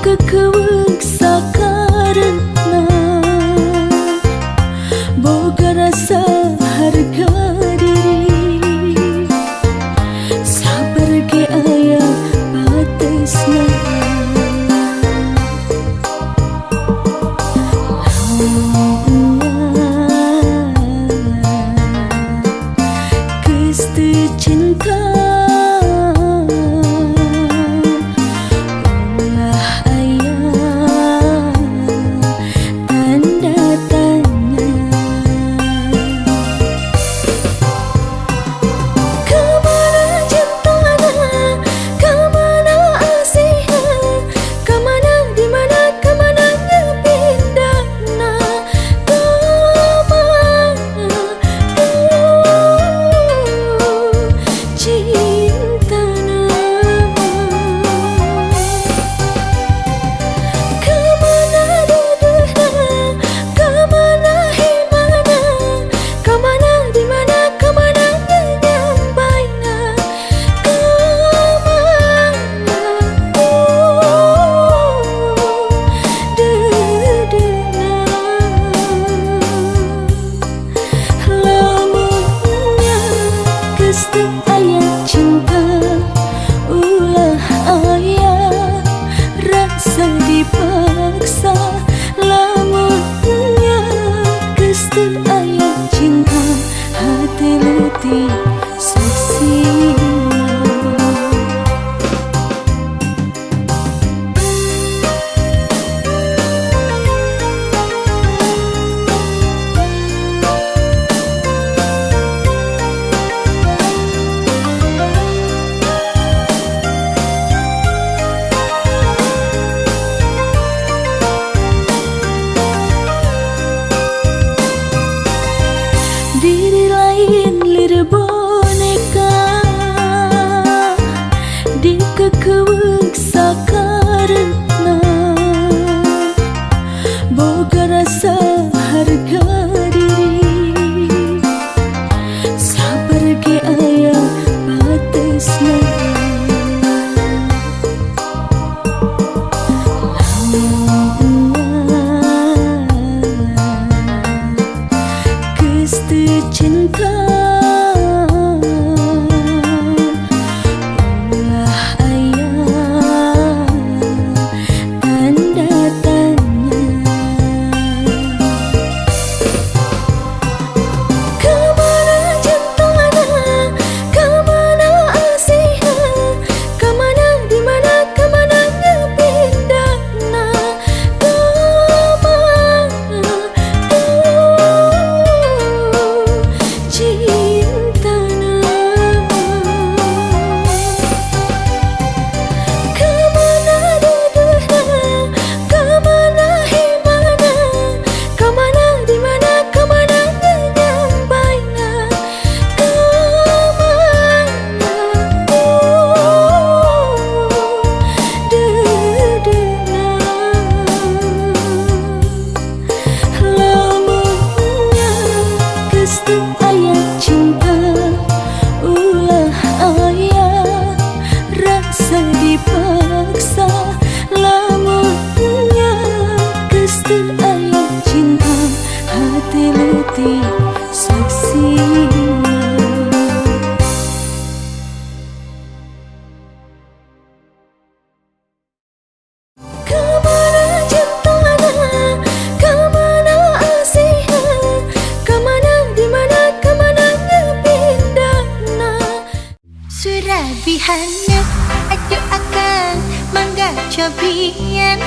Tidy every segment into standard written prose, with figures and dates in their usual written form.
kekewek sakarna boga rasa harga diri sabar ge aya batesna geus teu cinta dipaksa lamunnya geus teu aya cinta hati letih saksina diri lain lir boneka dikekewek sakarna boga rasa harga diri sabar ge aya batesna cinta ulah aya tanda tanya kemana cintana kemana asihna kemana dimana kemana ngepindahna cintana kemana duduhna kemana himana kemana dimana kemana nyambaina kemana dedena lamunnya geus teu aya cinta ulah aya rasa dipaksa lamunnya geus teu aya cinta hati letih saksina kemana cintana kemana asihna kemana dimana kemana ngepindahna Surabihana aduh akan mangga cobian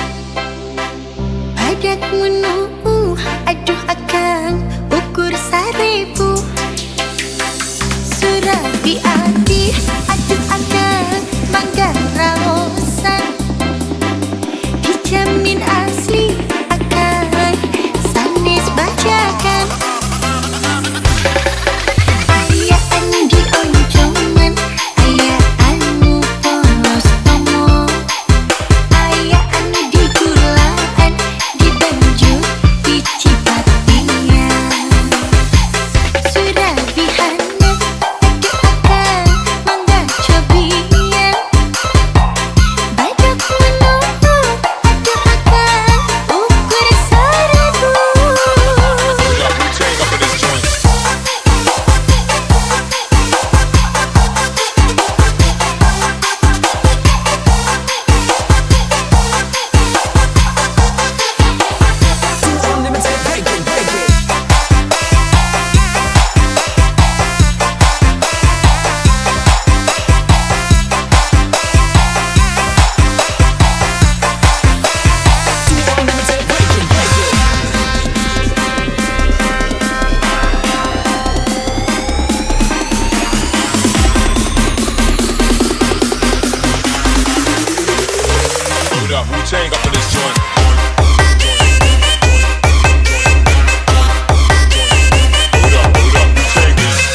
badak menu aduh akan ukur 1000 Surabi adi aduh akan mangga raosan dijamin asli akan sanis bacakan aya anu dioncongan aya anu polos tomo aya anu digulaan dibanjur dicipatinya Surabihana aduh akan mangga cobian badak menu chain up in this joint. Hold up, you take this.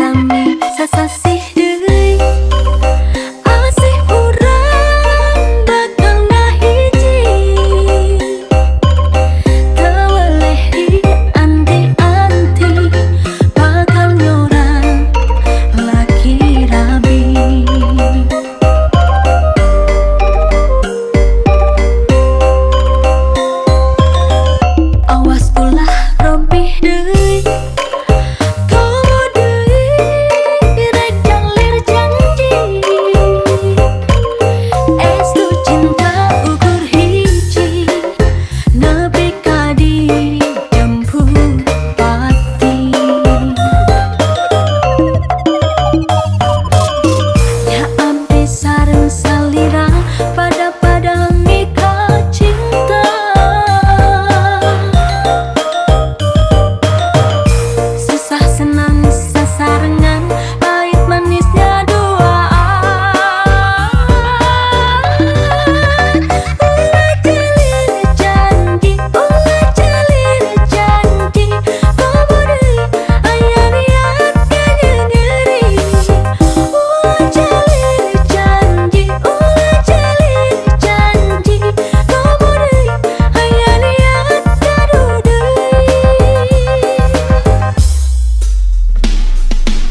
lami sasasih deui asih urang bakal ngahiji teu weleh dianti-anti bakal nyorang laki rabi. Awas ulah robih deui tomo deui rek jalir janji estu cinta ukur hiji nepi ka dijemput pati. Ya abdi sareng salira pada mika cinta susah senang sasarengan pahit manisnya duaan ulah jalir janji komo deui aya niat ngeri ulah jalir janji komo deui aya niat gaduh deui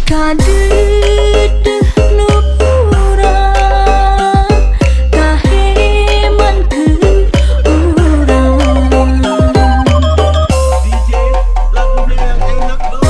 kadeuh nu urang kahemankeun urang. DJ lagunya yang enak dong.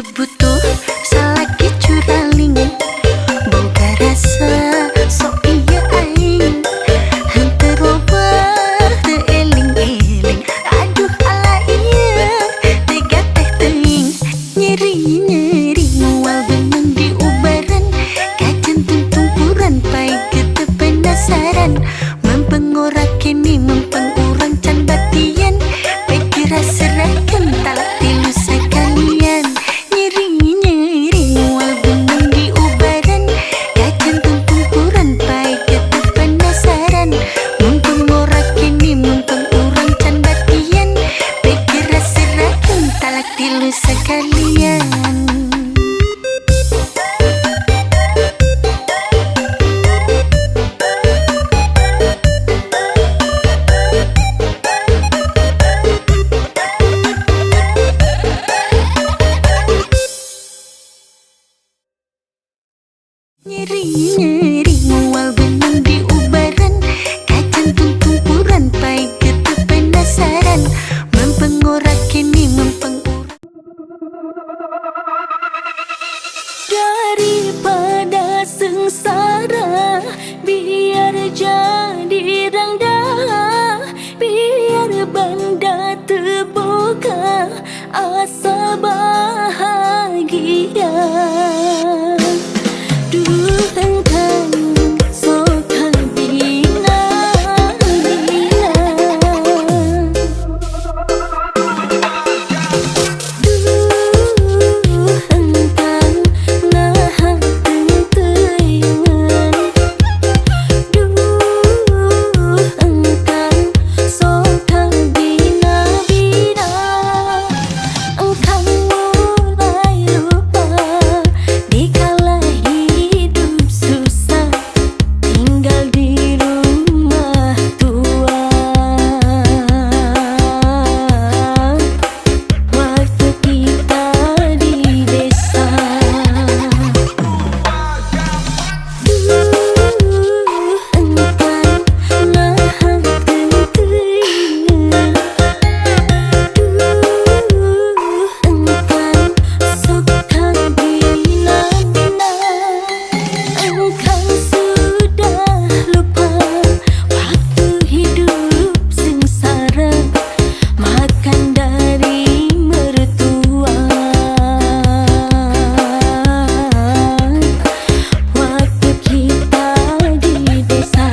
butuh salaki curaling boga rasa sok iya aing henteu robah teu eling-eling aduh ala iya tega teh teuing nyeri-nyeri moal beungeun di ubaran kacentung tumpuran pai geteu penasaran mempengora kini mempeng urang can batian pikir serahkan talak tilu sekalian nyeri-nyeri moal beungeun di ubaran kacentung tumpuran pai geteu penasaran mempengora kini mempeng urang can batian pikir serahkan talak tilu sekalian. Nyeri-nyeri moal beungeun di ubaran kacentung tumpuran pai geteu penasaran mempengora kini mempeng daripada sengsara biar jadi rangda biar banda terbuka asa bahagia. Duh engkang sok bina bina duh engkang nahan teuingan duh engkang sok bina bina engkang mulai lupa dikala hidup susah tinggal di rumah tua waktu kita di desa engkang nahan teuingan engkang sok bina bina engkang sudah lupa waktu hidup sengsara makan dari mertua waktu kita di desa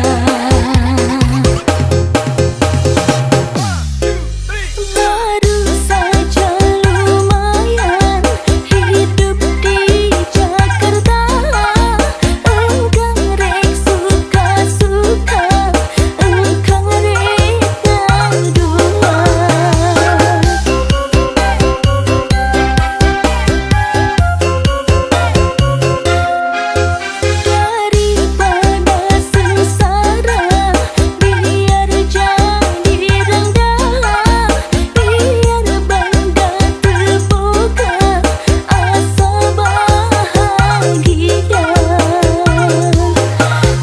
baru saja lumayan hidup di Jakarta engkang rek suka-suka engkang rek ngadua daripada sengsara biar jadi rangda biar banda terbuka asa bahagia.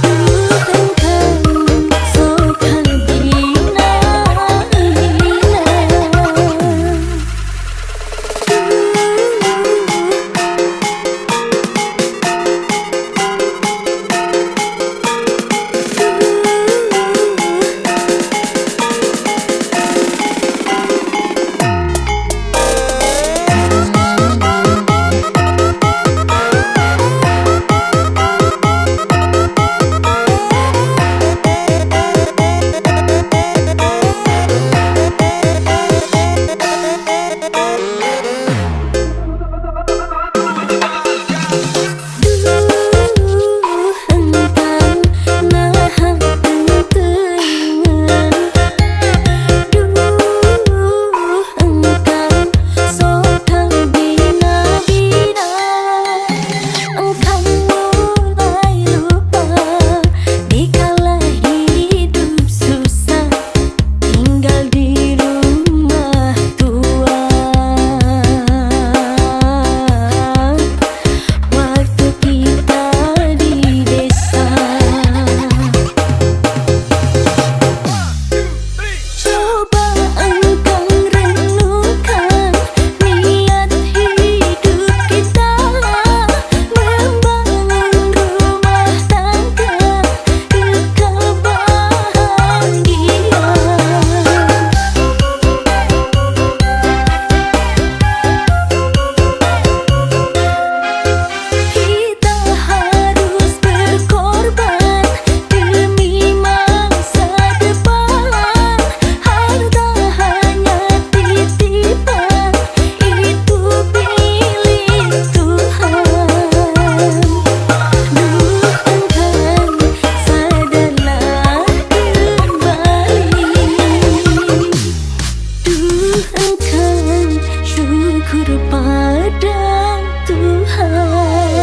Duh engkang sok bina engkang nahan teuingan duh engkang sok bina bina engkang mulai lupa dikala hidup susah tinggal di rumah tua bersyukur pada Tuhan.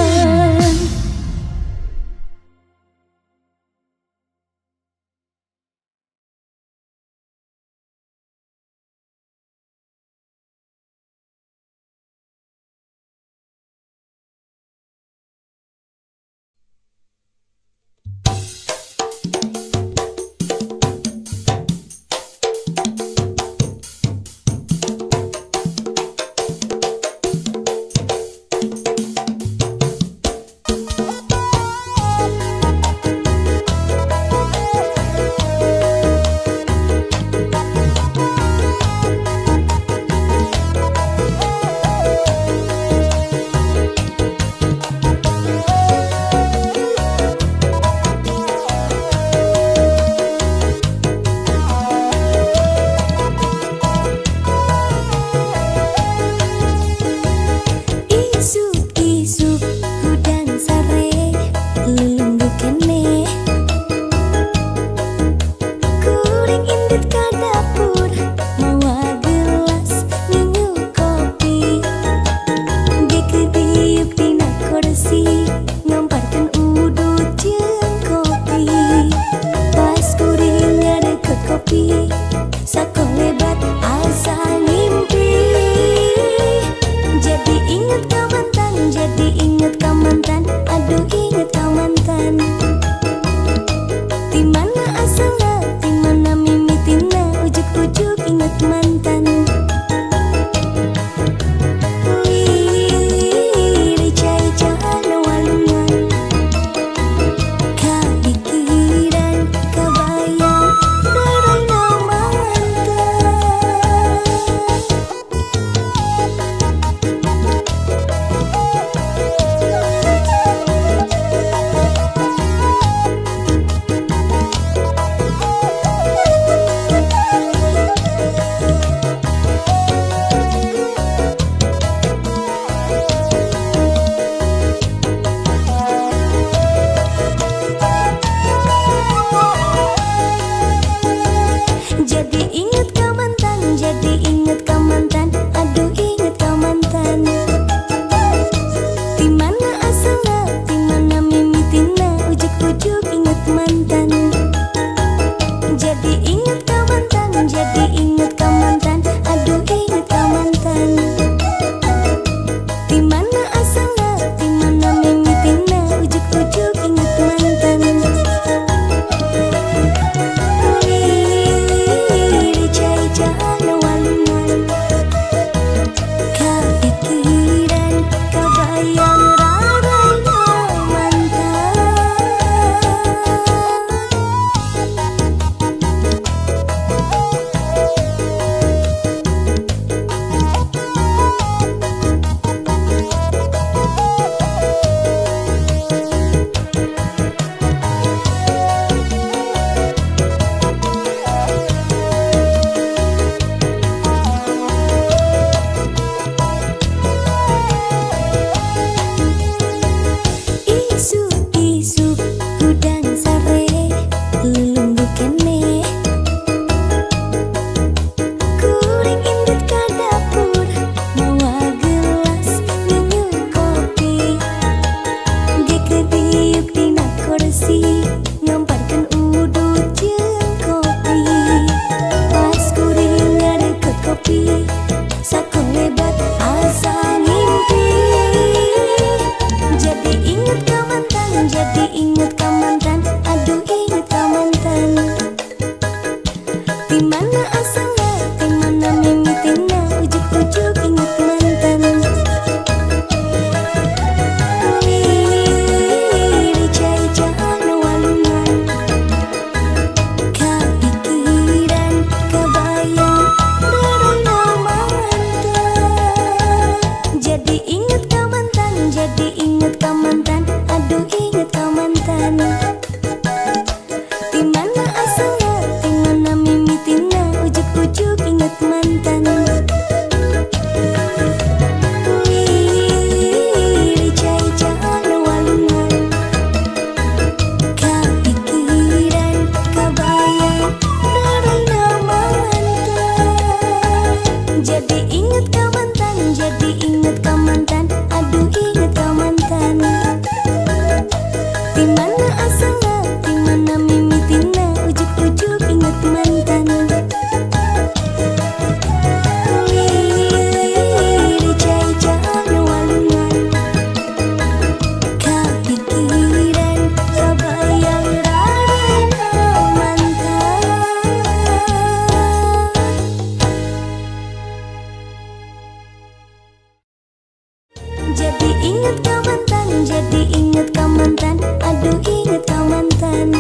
Jadi ingat kau mantan, jadi ingat kau mantan. Aduh ingat kau mantan.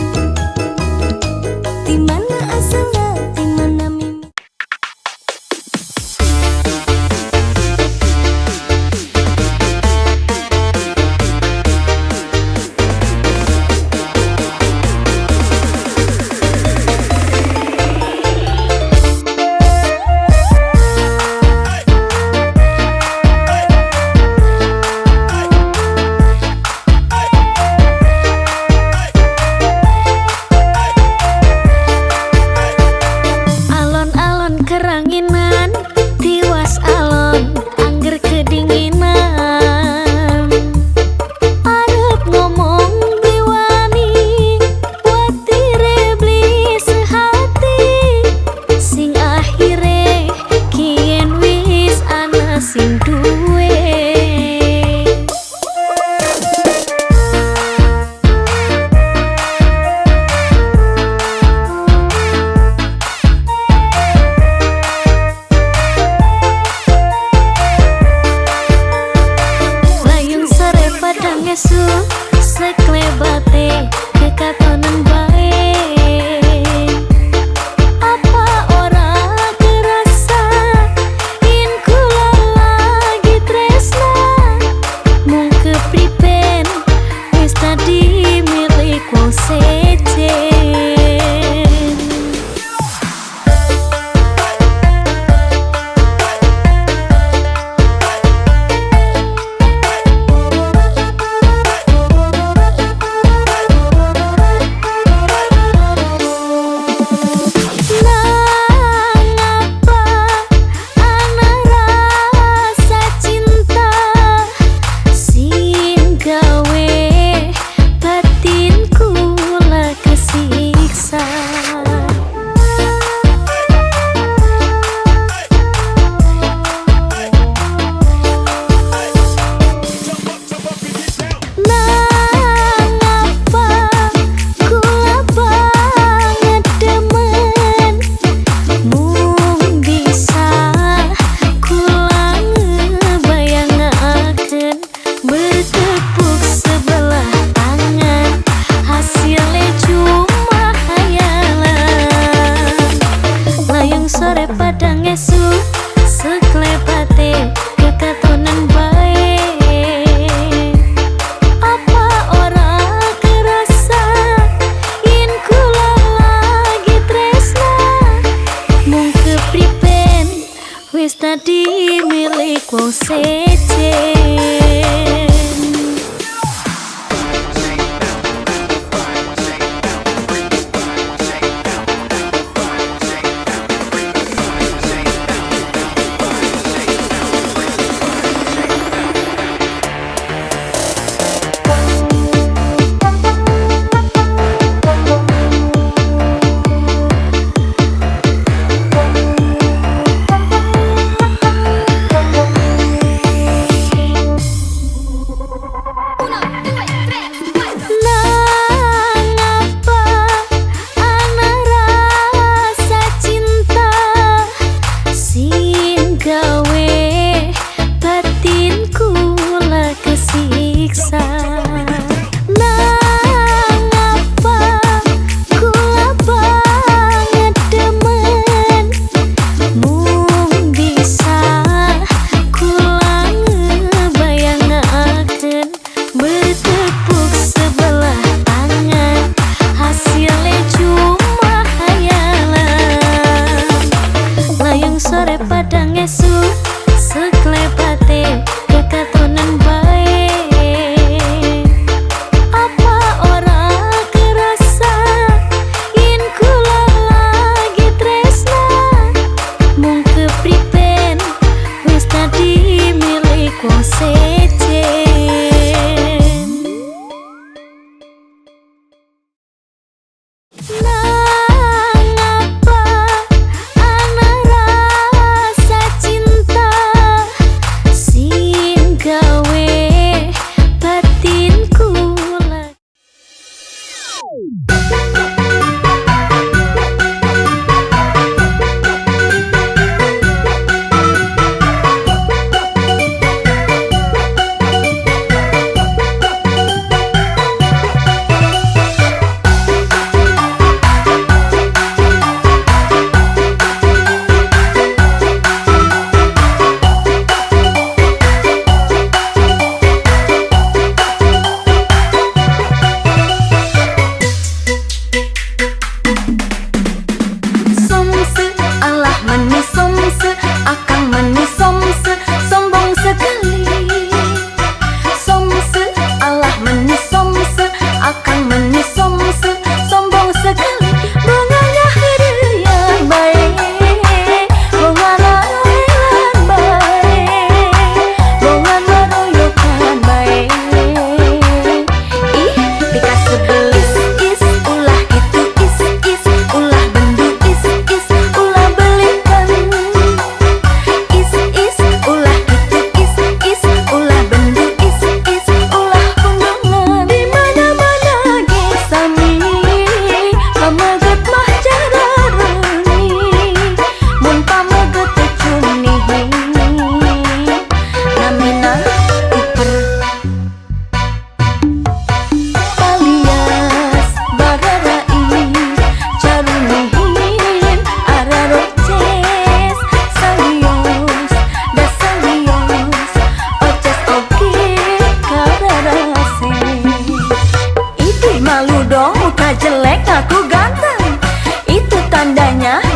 Di mana asalnya, di mana mimpi. Alon-alon keranginan, tiwas alon angger kedinginan. Arep ngomong diwani, watire beli sehati. Sing akhire kien wis ana sing duwe. Layung sore padang esu seklebate kekatonan bae. Apa ora kerasa yen kula lagi tresna. Mung kepripen wis tadi milik wong sejen. Nang apa ana rasa cinta sing gawe batinku lah kesiksa. Nang apa kula banget demen. Mung bisa kula ngebayangaken bertepuk sebelah tangan, hasilnya cuma hayalan. Layung sore padang esu seklepate kekatonan bae. Apa ora kerasa yen kula lagi tresna. Mung kepripen wis tadi milik wong sejen.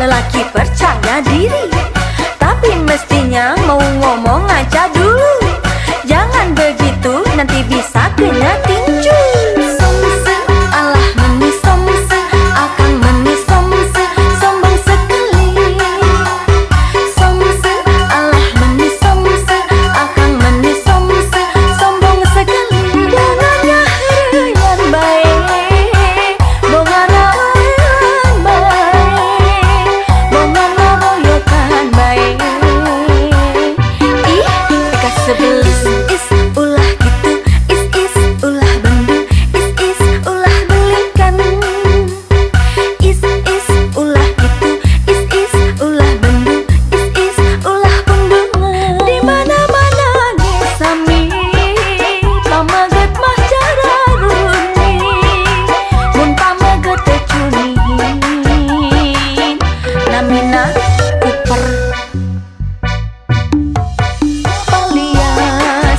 lelaki percaya diri, tapi mestinya mau ngomong aja dulu. Jangan begitu nanti bisa kena tinju. Somse, alah meni somse, akang meni somse, sombong sekali. Somse, alah meni somse, akang meni somse, sombong sekali. Bongana yang baik, bongana yang baik, bongana royokan baik. Ih, bekas sebelis, is ulah gitu, is ulah bendu, is ulah belikan. Is ulah gitu, is ulah bendu, is ulah pembunga. Di mana-mana gesami, pamaget mah cara runi, mun pamaget teh cunin, namina kuper. Palian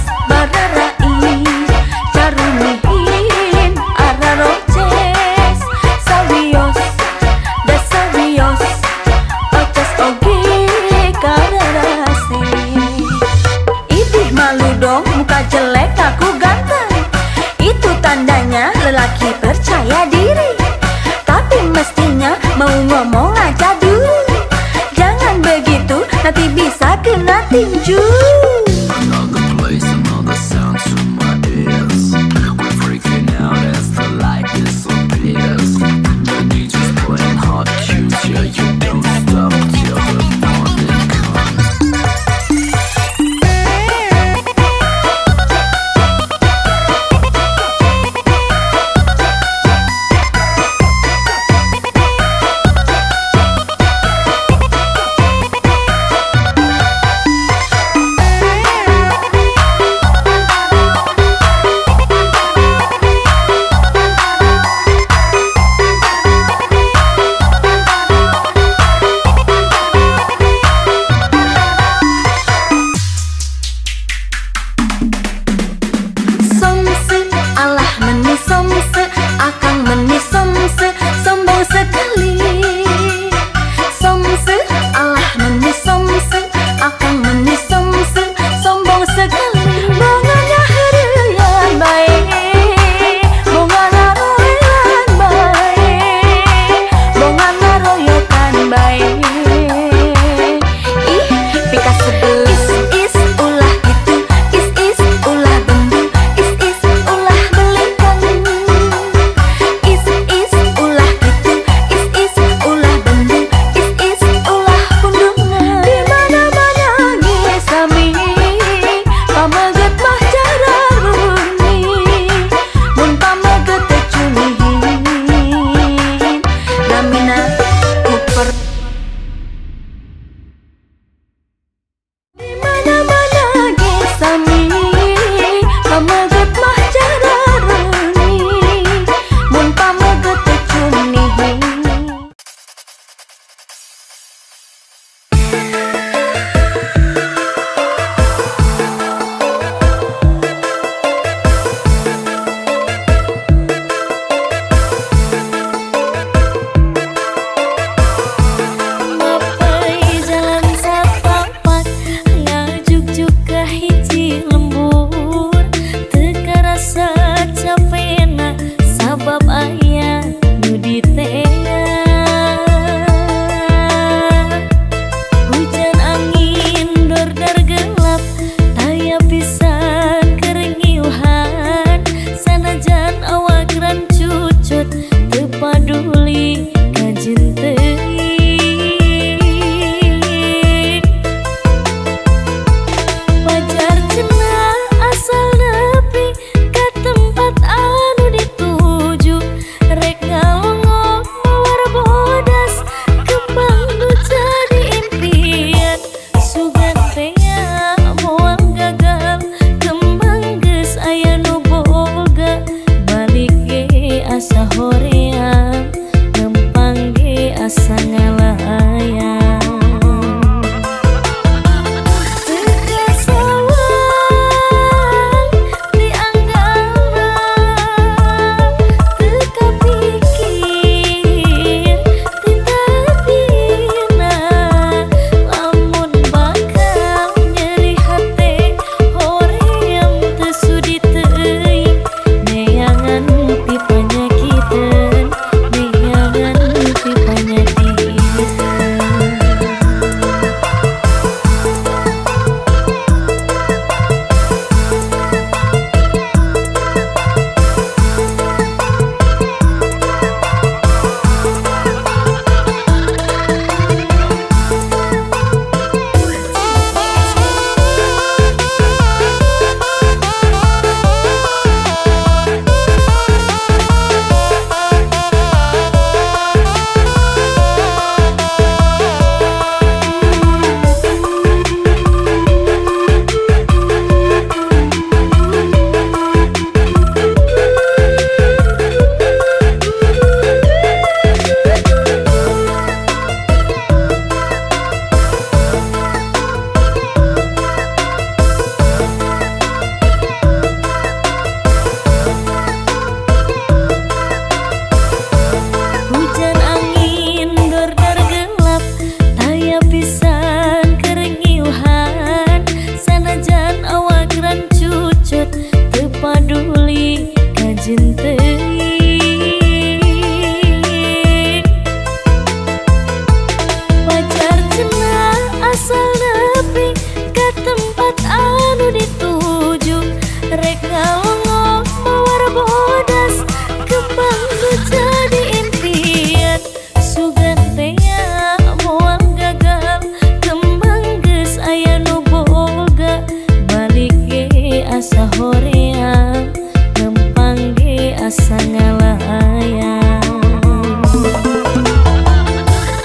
sahoreang ngempangge asa ngalayang.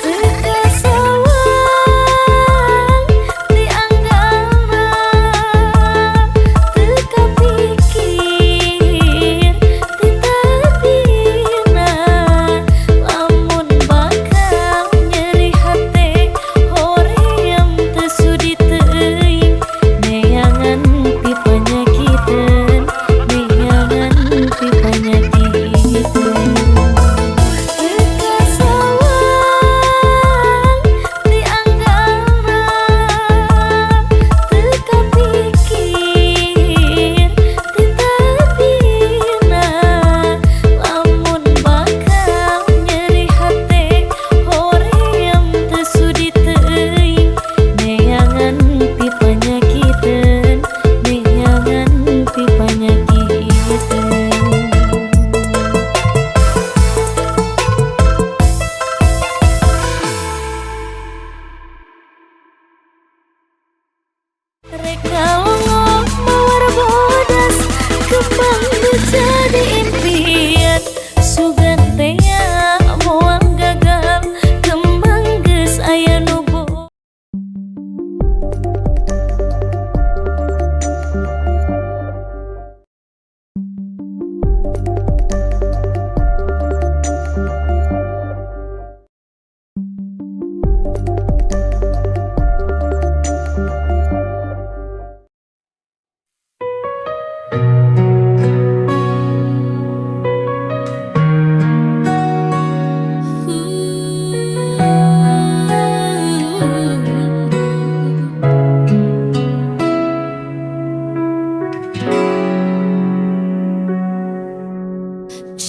Teka sawang di anggara, teka pikir di tabina, lamun bakal nyeri hate hoream teu sudi teuing, neangan pi panyakiteun, neangan pi panyakiteun. Teka sawang di anggara, teka pikir di tabina, lamun bakal nyeri hate hoream teu sudi teuing, neangan pi panyakiteun, neangan pi panyakiteun. Reka longok mawar bodas, kembang jadi impian, sugan tea moal gagal, kembang geus aya nu bodas.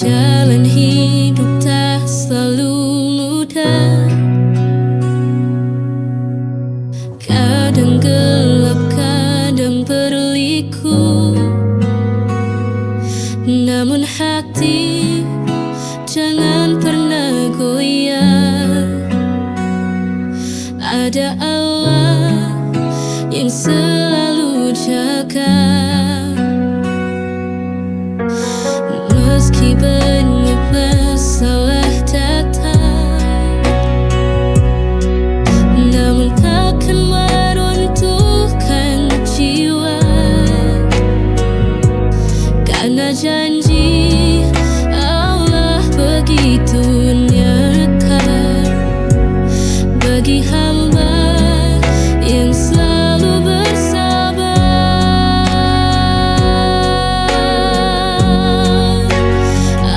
Jalan hidup tak selalu mudah, kadang gelap, kadang berliku. Namun hati jangan pernah goyah, ada Allah yang selalu jaga. Meski banyak masalah datang, namun takkan meruntuhkan jiwa, karena janji Allah begitu nyata bagi hamba yang selalu bersabar.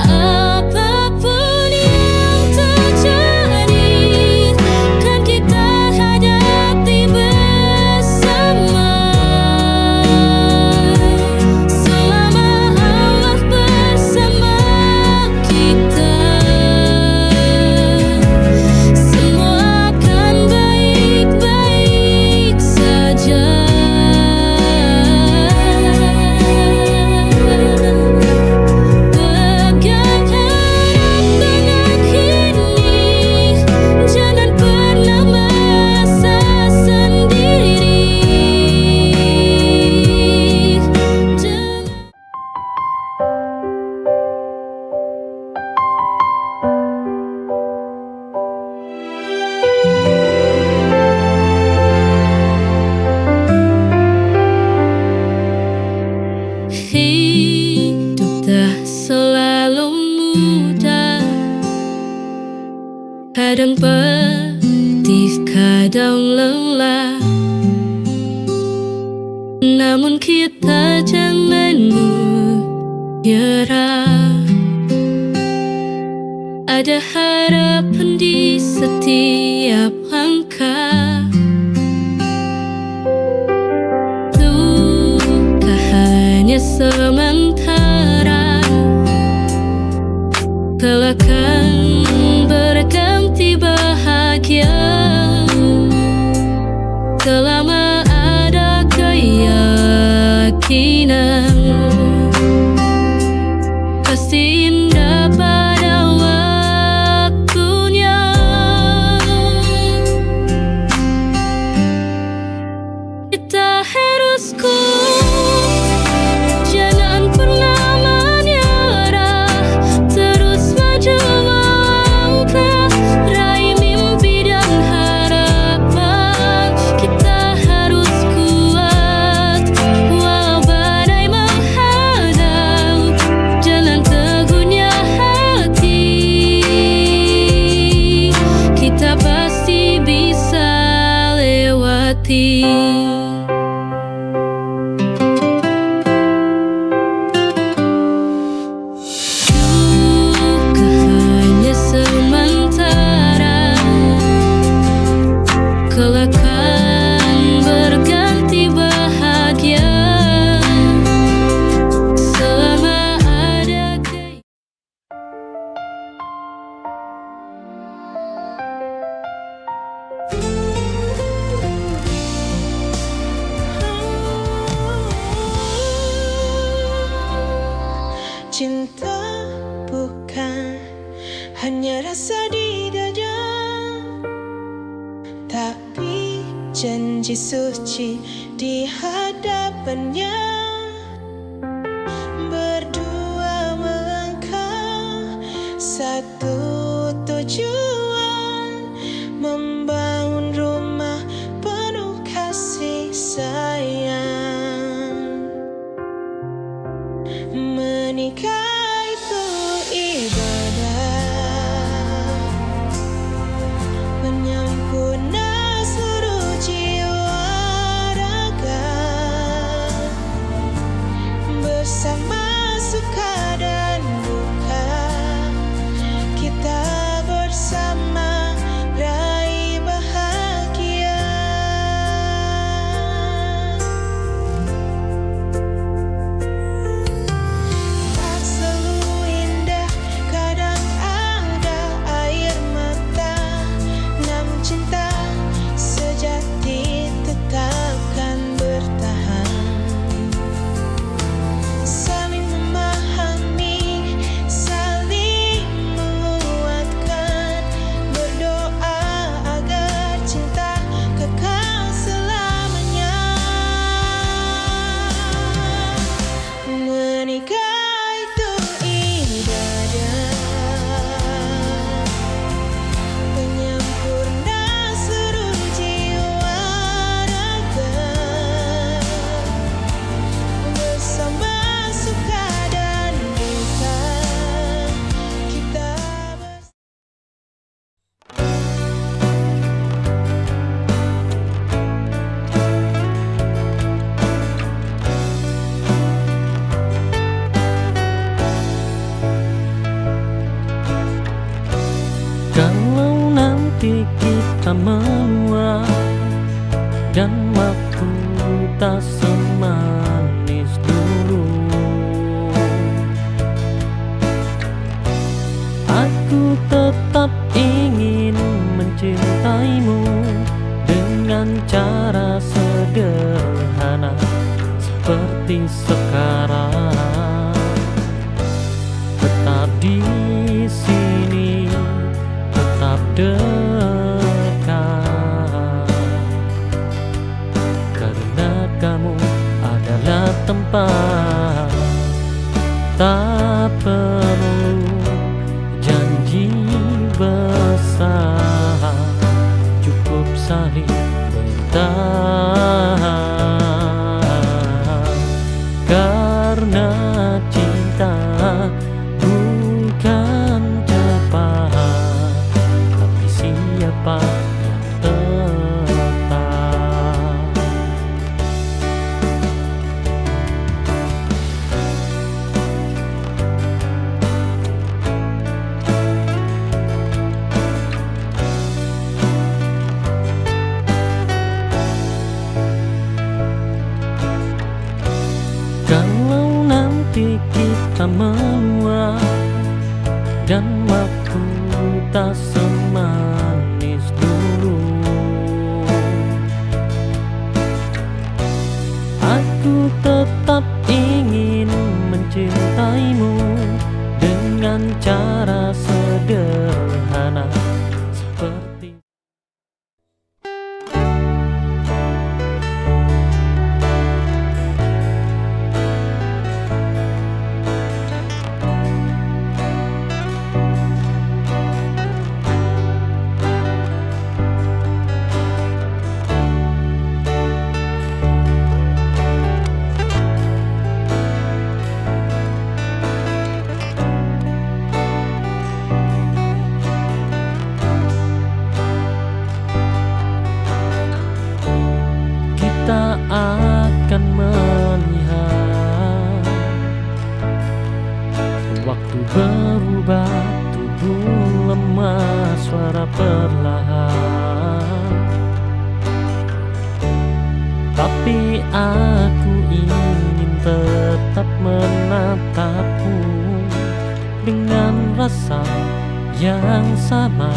Apapun yang terjadi, kan kita hadapi bersama. Selama Allah bersama kita, semua akan baik-baik saja. Pegang erat dengan ini, jangan pernah merasa sendiri. Hidup tak selalu mudah, kadang pedih, kadang lelah. Namun kita jangan menyerah, ada harapan di setiap langkah. Duka hanya sementara, kelak akan berganti bahagia. Selama ada keyakinan, pasti indah pada waktunya. Kita harus kuat Cinta bukan hanya rasa di dada, tapi janji suci di hadapannya. Berdua melangkah satu tujuan, membangun rumah penuh kasih sayang. Menikah itu ibadah, menyempurna seluruh jiwa raga, bersama suka dan duka, kita bersama raih bahagia. Tak selalu indah, kadang ada air mata, namun cinta sejati tetapkan bertahan. Saling memahami, saling menguatkan, berdoa agar cinta kekal selamanya. Menikah itu ibadah, penyempurna seluruh jiwa raga, bersama suka dan duka, kita Kalau nanti kita menua dan waktu tak semanis dulu, aku tetap ingin mencintaimu dengan cara sederhana seperti sekarang. Tetap di sini, tetap dekat, karena kamu adalah tempat. Tak perlu janji besar, cukup saling bertahan. Karena cinta bukan cepat, tapi siapa yang tetap. Kalau nanti kita menua dan waktu tak semanis dulu, aku tetap ingin mencintaimu dengan cara sederhana seperti kita akan melihat waktu berubah, tubuh lemah, suara perlahan. Tapi aku ingin tetap menatapmu dengan rasa yang sama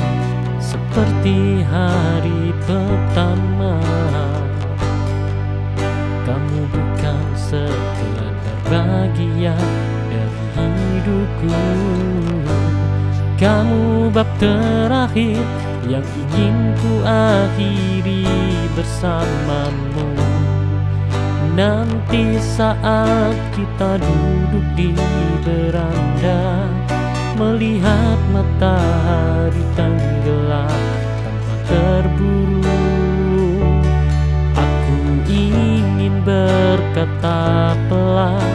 seperti hari pertama. Kamu bukan sekedar bagian dari cintaku. Kamu bab terakhir yang ingin ku akhiri bersamamu. Nanti saat kita duduk di beranda, melihat matahari tenggelam tanpa terburu, aku ingin berkata pelan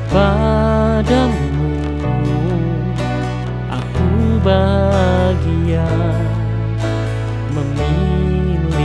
padamu, aku bahagia memilihmu.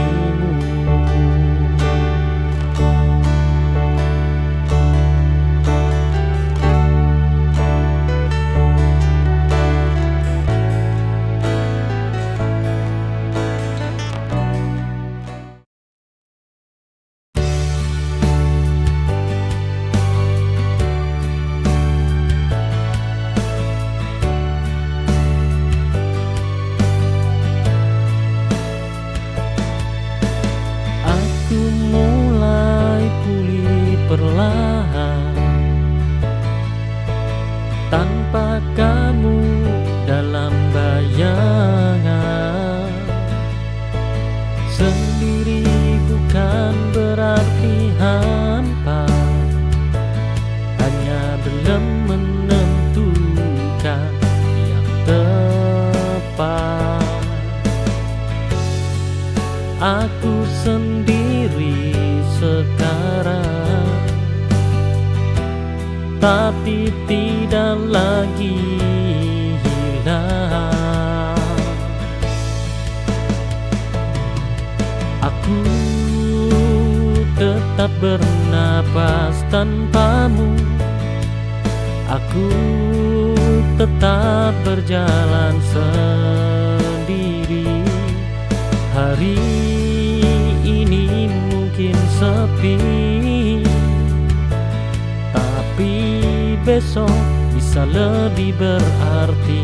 Aku mulai pulih perlahan tanpa kamu dalam bayangan. Sendiri bukan berarti hampa, hanya belum menentukan yang tepat. Aku sendiri sekarang, tapi tidak lagi hilang. Aku tetap bernapas tanpamu, aku tetap berjalan sendiri. Hari ini mungkin sepi, tapi besok bisa lebih berarti.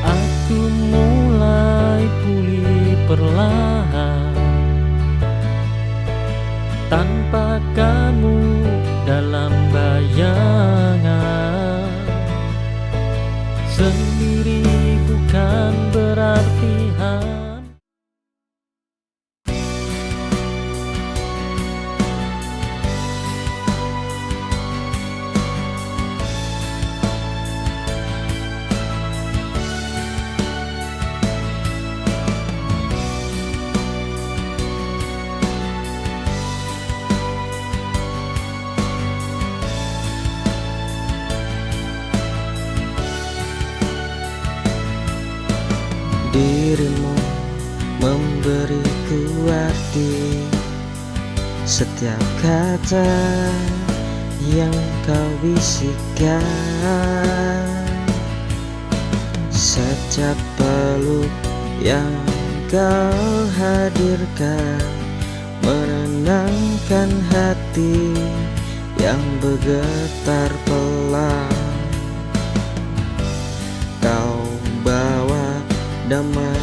Aku mulai pulih perlahan tanpa kamu dalam bayangan. Sendiri bukan berarti dirimu memberiku arti. Setiap kata yang kau bisikan, setiap peluk yang kau hadirkan, menenangkan hati yang bergetar pelan. Kau bawa damai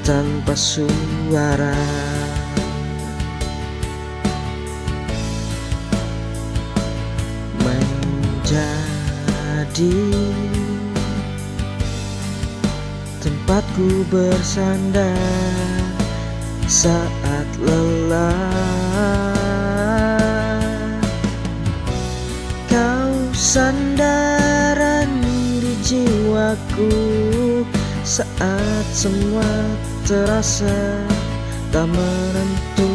tanpa suara, menjadi tempatku bersandar saat lelah. Kau sandaran di jiwaku saat semua terasa tak menentu.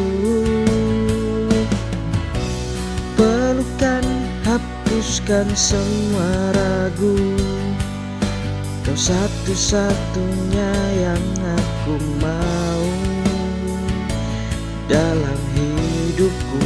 Pelukan hapuskan semua ragu, kau satu-satunya yang aku mau dalam hidupku.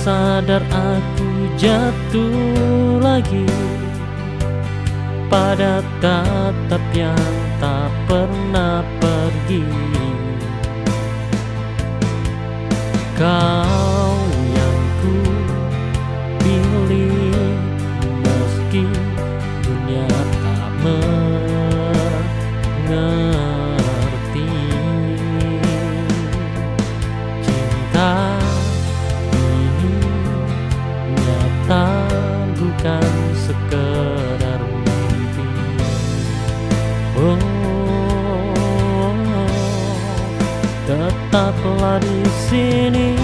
sadar aku jatuh lagi pada tatap yang tak pernah pergi. Kau yang ku pilih meski dunia tak mengerti. Cinta ini nyata bukan sekedar mimpi. Oh, tetaplah di sini,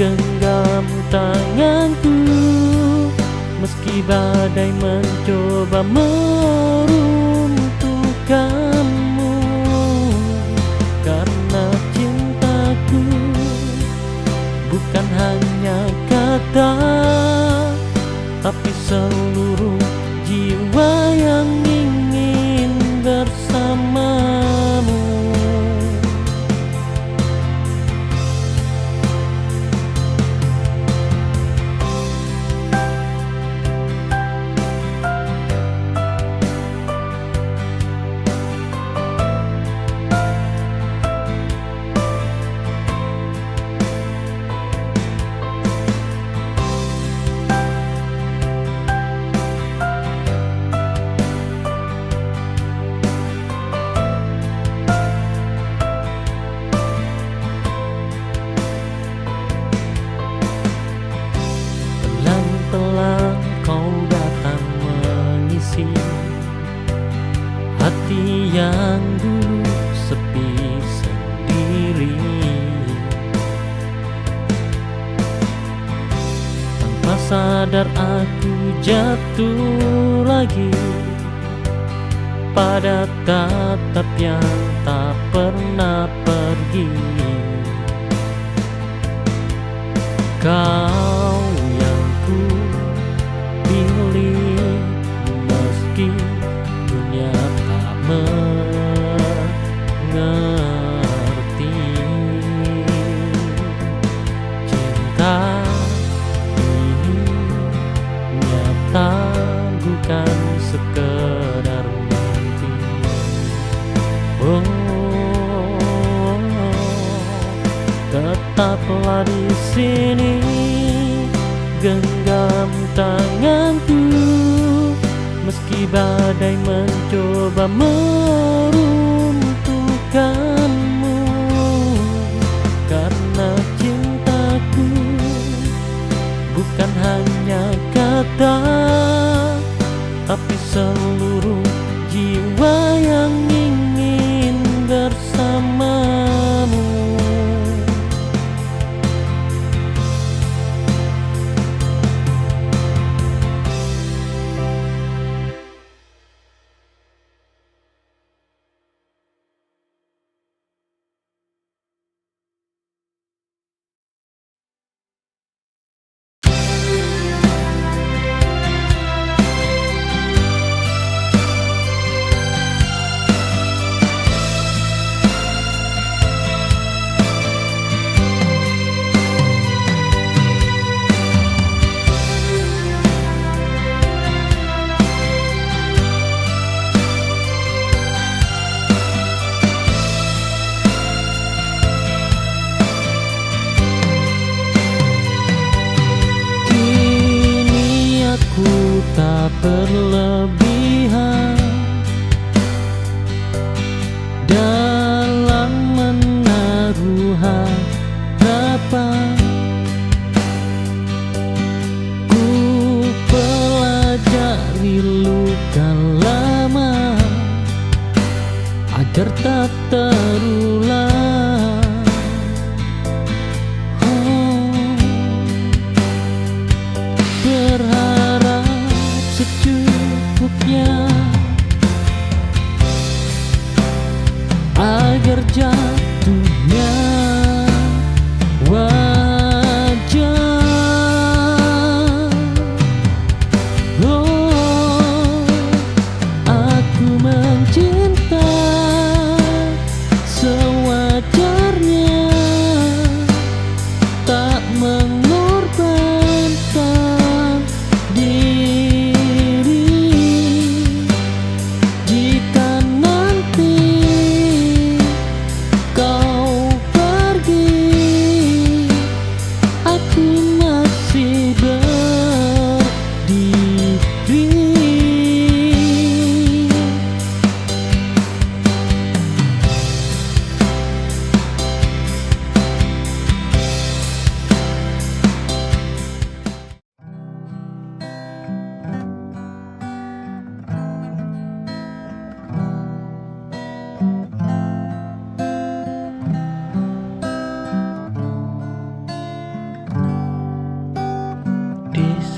genggam tanganku, meski badai mencoba meruntuhkanmu. Karena cintaku bukan hanya kata, tapi seluruh jiwa yang ingin bersamamu. Pelan-pelan kau datang mengisi hati yang dulu sepi sendiri. Tanpa sadar aku jatuh lagi pada tatap yang tak pernah pergi. Kau yang ku pilih meski dunia tak mengerti. Cinta ini nyata bukan sekedar mimpi. Oh, tetaplah di sini, genggam tanganku, meski badai mencoba meruntuhkanmu. Karena cintaku bukan hanya kata, tapi seluruh jiwa yang ingin bersamamu. Tak berlebihan dalam menaruh harapan. Ku pelajari luka lama agar tak terulang. Berharap secukupnya agar jatuhnya wajar. Oh, aku mencinta sewajar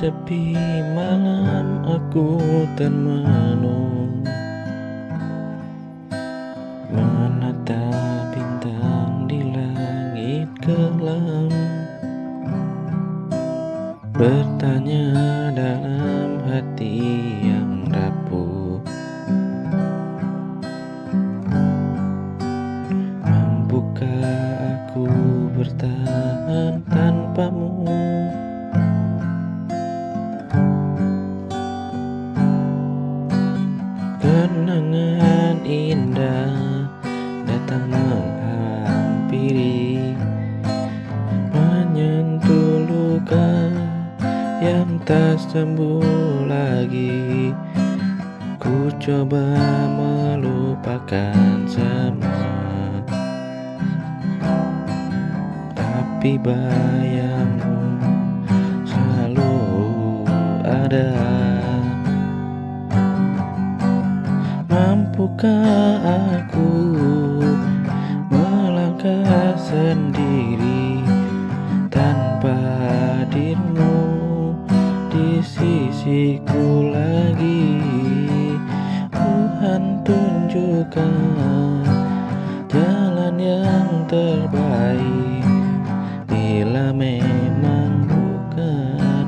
sepi malam aku termenung, menatap bintang di langit kelam, bertanya dalam hati yang rapuh, mampukah aku bertahan tanpamu? Kenangan indah datang menghampiri, menyentuh luka yang tak sembuh lagi. Ku coba melupakan semua, tapi bayangmu selalu ada. Mampukah aku melangkah sendiri tanpa hadirmu di sisiku lagi? Tuhan tunjukkan jalan yang terbaik, bila memang bukan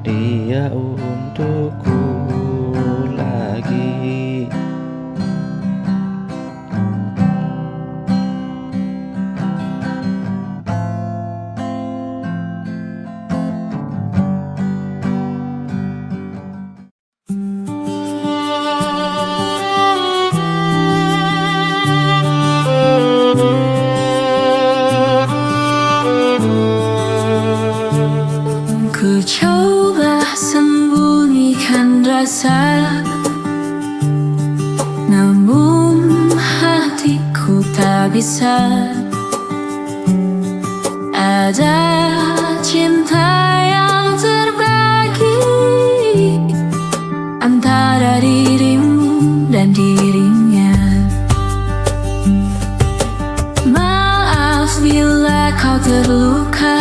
dia untukku lagi. Ku coba sembunyikan rasa, namun hatiku tak bisa. Ada cinta yang terbagi antara dirimu dan dirinya. Maaf bila kau terluka,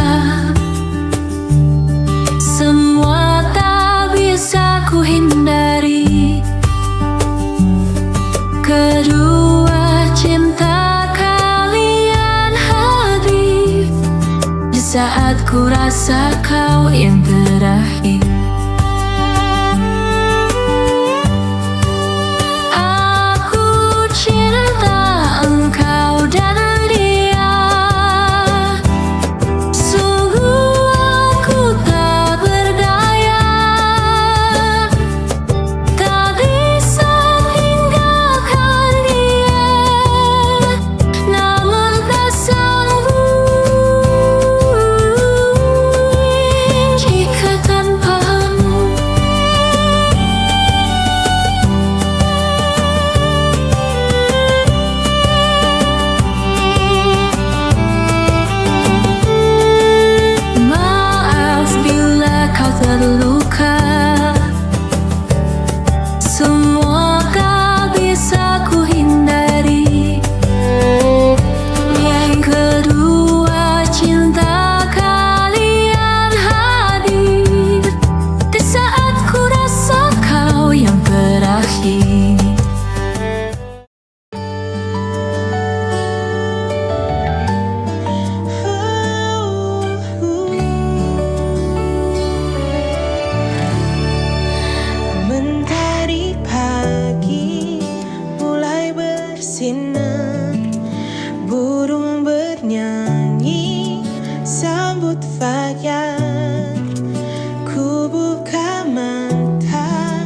semua tak bisa ku hindari. Kedua cinta kalian hadir di saat ku rasa kau yang terakhir. Aku cinta engkau dan dia, sungguh aku tak berdaya, tak bisa tinggalkan dia, namun tak sanggup jika tanpamu. Maaf bila kau terluka, semua tak bisa ku hindari. Yang kedua cinta kalian hadir di saat ku rasa kau yang terakhir. Mentari pagi mulai bersinar, burung bernyanyi sambut fajar. Ku buka mata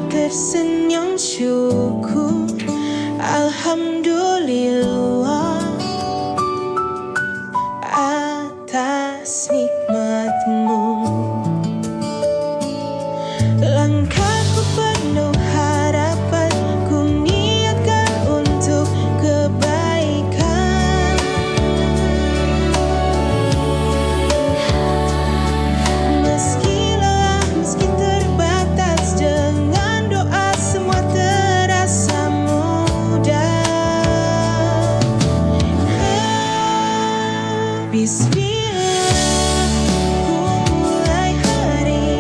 tersenyum syukur, alhamdulillah atas nikmatmu. Langkahku penuh harapan, ku niatkan untuk kebaikan. Meski lelah, meski terbatas, dengan doa semua terasa mudah. Bismillah, ku mulai hari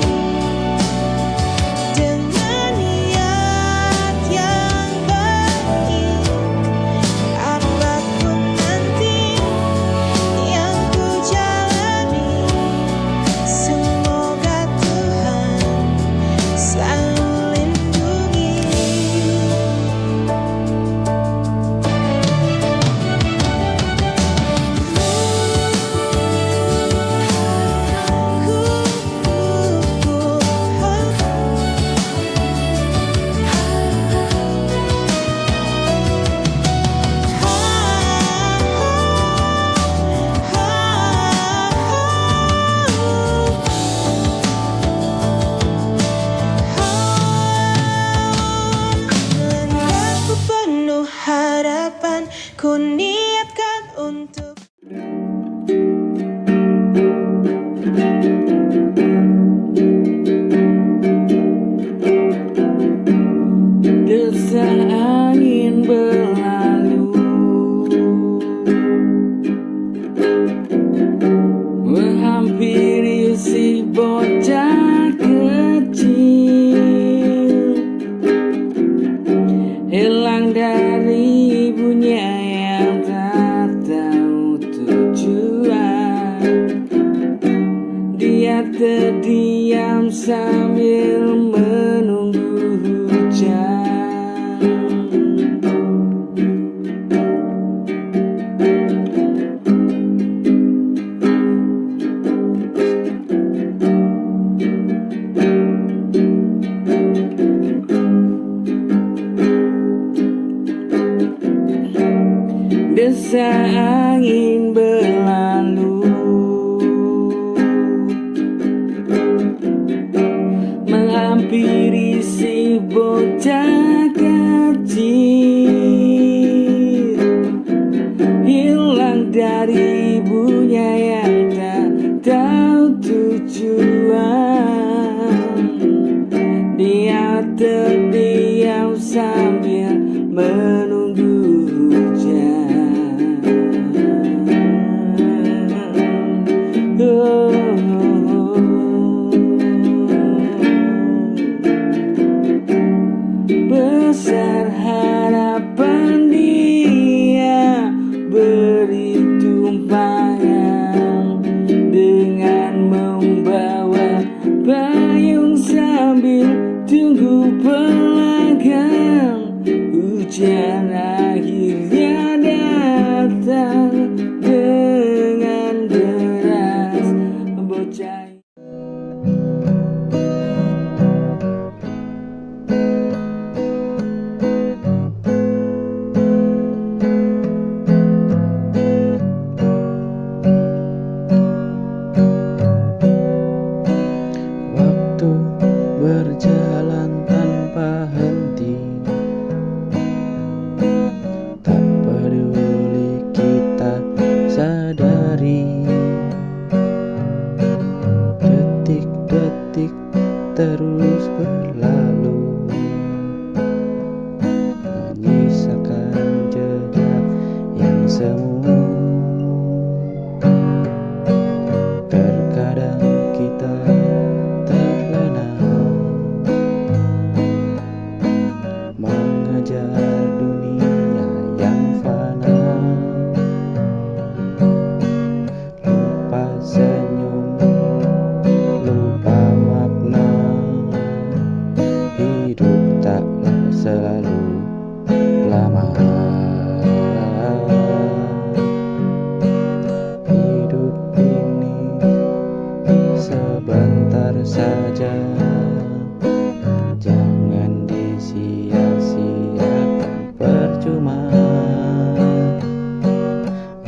Desa angin berlalu, menghampiri si bocah kecil, hilang dari ibunya yang tak tahu tujuan. Dia terdiam sambil menunggu hujan. Desa angin berlalu, menghampiri si bocah kecil, hilang dari ibunya yang tak tahu tujuan. Dia terdiam sambil menunggu hujan. Besar harapan dia beri tumpangan dengan membawa payung sambil tunggu pelanggan. Hujan akhirnya datang dengan deras. Bocah waktu berjalan tanpa henti, tak peduli kita sadari. Detik-detik terus berlalu, menyisakan jejak yang semu. Terkadang kita terlena mengejar dunia yang fana, lupa senyum, lupa makna. Hidup taklah selalu lama. Hidup ini sebentar saja, jangan disia-siakan percuma.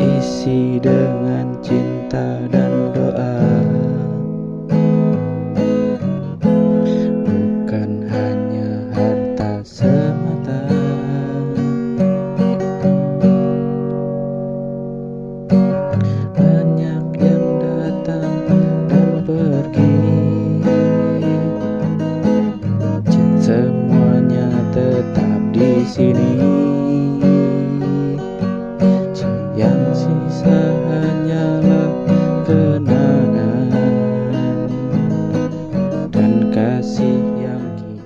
Isi dengan cinta dan doa, bukan hanya harta semata. Banyak yang datang dan pergi, semuanya tetap di sini. Yang sisa hanyalah kenangan dan kasih yang kita.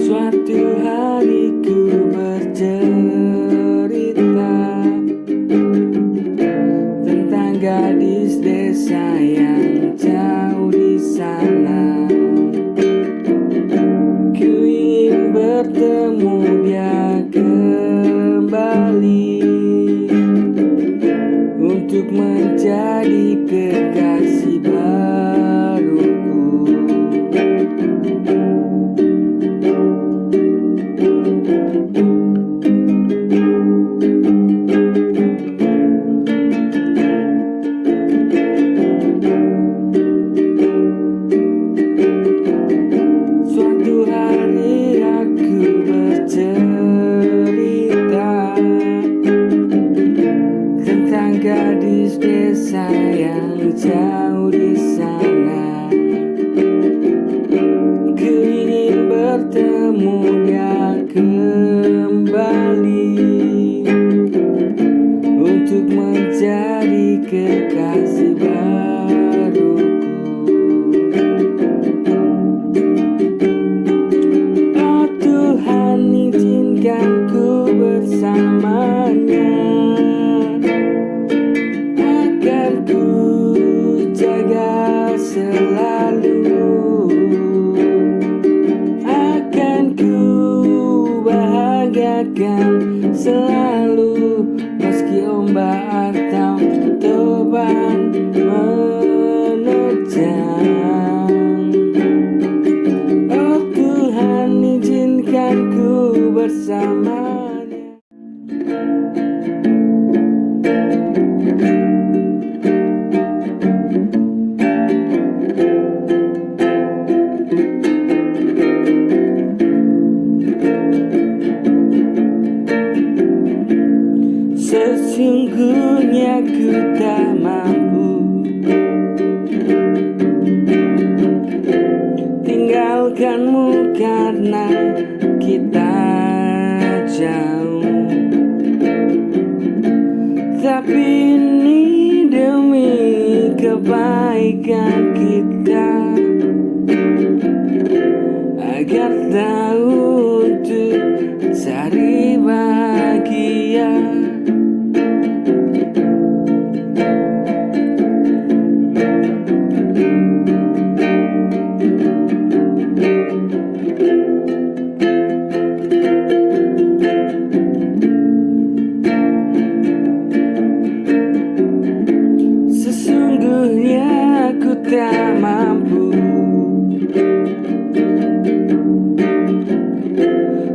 Suatu hari ku bercerita tentang gadis desa yang jauh di sana. Ku ingin bertemu dia kembali untuk menjadi kekasih baruku. sayang jauh di sana. Ku ingin bertemunya kembali untuk menjadi kekasih baruku. Oh Tuhan, izinkan ku bersamanya, akan ku jaga selalu, akan ku bahagiakan selalu, meski ombak atau topan menerjang. Oh Tuhan, izinkan ku bersamanya. Sesungguhnya ku tak mampu tinggalkanmu karena kita jauh. Tapi ini demi kebaikan kita, agar tahu untuk cari bahagia. Sesungguhnya aku tak mampu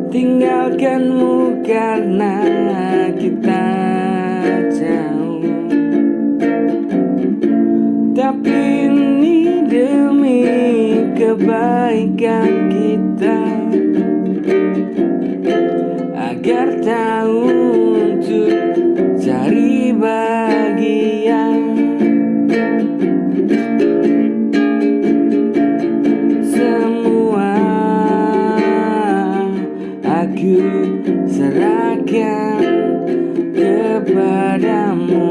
tinggalkanmu karena kita jauh. Tapi ini demi kebaikan kita, agar tahu untuk cari bahagia. Semua aku serahkan kepadamu.